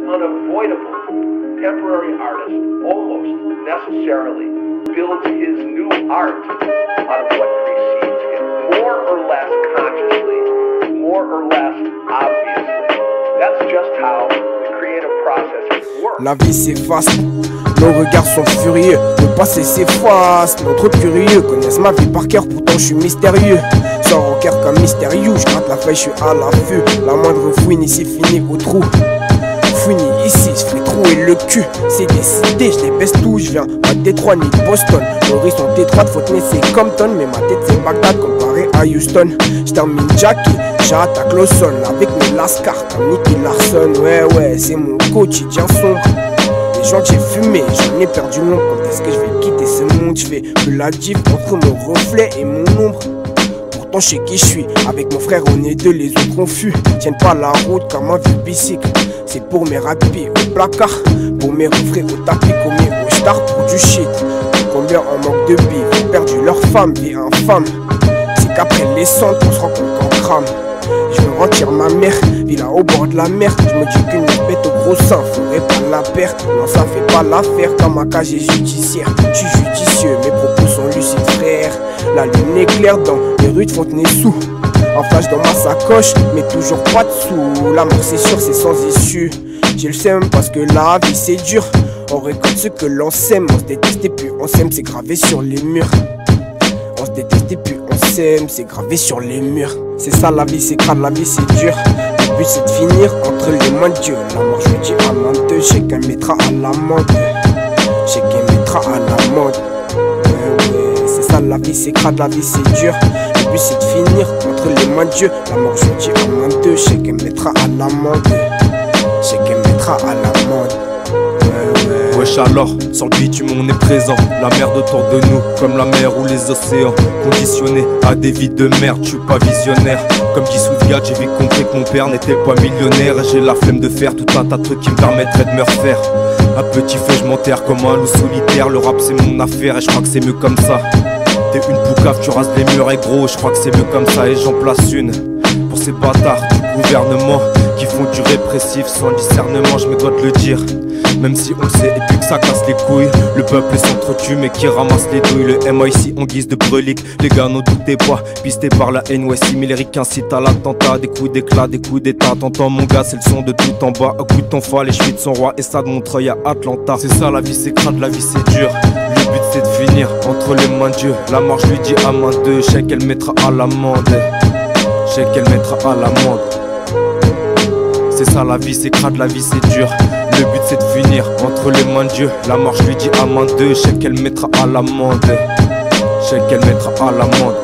unavoidable, temporary artist almost necessarily builds his new art out of what precedes him, more or less consciously, more or less obviously. That's just how the creative process works. La vie s'efface, nos regards sont furieux, le passé s'efface, nos trop curieux connaissent ma vie par cœur, pourtant je suis mystérieux. Sors au cœur comme mystérieux, je gratte la feuille, je suis à l'affût. La moindre fouine ici finit au trou. Fouine ici, je fais trouer le cul. C'est décidé, je les baisse tout, je viens pas de Détroit ni de Boston. L'horizon étroite, faut tenir c'est Compton, mais ma tête c'est Bagdad comparé à Houston. Je termine Jackie, j'attaque Lawson avec mes lascars comme Nicky Larson. Ouais, c'est mon quotidien sombre. Les gens que j'ai fumé, j'en ai perdu mon compte. Est-ce que je vais quitter ce monde? Je fais plus la diff entre mon reflet et mon ombre. Pourtant je sais qui je suis, avec mon frère on est deux, les autres confus. Tiennent pas la route comme un vieux bicycle. C'est pour mes rugby au placard, pour mes refrains au tapis, commis au star pour du shit. Combien en manque de billes, ont perdu leur femme, vie infâme. C'est qu'après les cendres on se rend compte qu'on crame. Je veux retirer ma mère, villa au bord de la mer. Je me dis qu'une bête au gros sein ferait pas la paire. Non ça fait pas l'affaire, comme un casier judiciaire. Je suis judicieux, mes propos sont lucides frère. La lune est claire dans les rues de Fontenay-sous. En flash dans ma sacoche, mais toujours pas de sous. La mort c'est sûr, c'est sans issue. J'ai le seum parce que la vie c'est dur. On récolte ce que l'on sème. On se déteste et puis on s'aime, c'est gravé sur les murs. On se déteste et puis on s'aime, c'est gravé sur les murs. C'est ça la vie, c'est crade, la vie c'est dur. Le but c'est de finir entre les mains de Dieu. La mort je lui dis à main de, je sais qu'elle mettra à la mode. Je sais qu'elle mettra à la mode. Ouais, c'est ça la vie, c'est crade, la vie c'est dur. Le but c'est de finir entre les mains de Dieu. La mort je lui dis à main de, je sais qu'elle mettra à la mode. Je sais qu'elle mettra à la mode. Wesh alors, sur le bitume on est présent. La merde autour de nous, comme la mer ou les océans. Conditionné à des vies de merde, je suis pas visionnaire. Comme dit Souviat, j'ai vite compris que mon père n'était pas millionnaire. Et j'ai la flemme de faire tout un tas de trucs qui me permettraient de me refaire. À petit feu je m'enterre comme un loup solitaire. Le rap c'est mon affaire et je crois que c'est mieux comme ça. T'es une poucave, tu rases les murs et gros, je crois que c'est mieux comme ça. Et j'en place une pour ces bâtards du gouvernement qui font du répressif sans discernement, je me dois de le dire. Même si on le sait et puis que ça casse les couilles. Le peuple s'entretue mais qui ramasse les douilles. Le MIC en guise de brelique. Les gars n'en doutez pas, pistés par la haine. Ouais, similérique incite à l'attentat. Des coups d'éclat, des coups d'état. T'entends mon gars, c'est le son de tout en bas. Un coup de tonfa, les chevilles de son roi. Et ça de Montreuil à Atlanta. C'est ça la vie, c'est crade, la vie c'est dur. Le but c'est de finir entre les mains de Dieu. La mort je lui dis à main deux. Je sais qu'elle mettra à l'amende. Je sais qu'elle mettra à l'amende. C'est ça la vie, c'est crade, la vie c'est dur. Le but c'est de finir entre les mains de Dieu. La mort je lui dis à main deux, je sais qu'elle mettra à l'amende. Je sais qu'elle mettra à l'amende.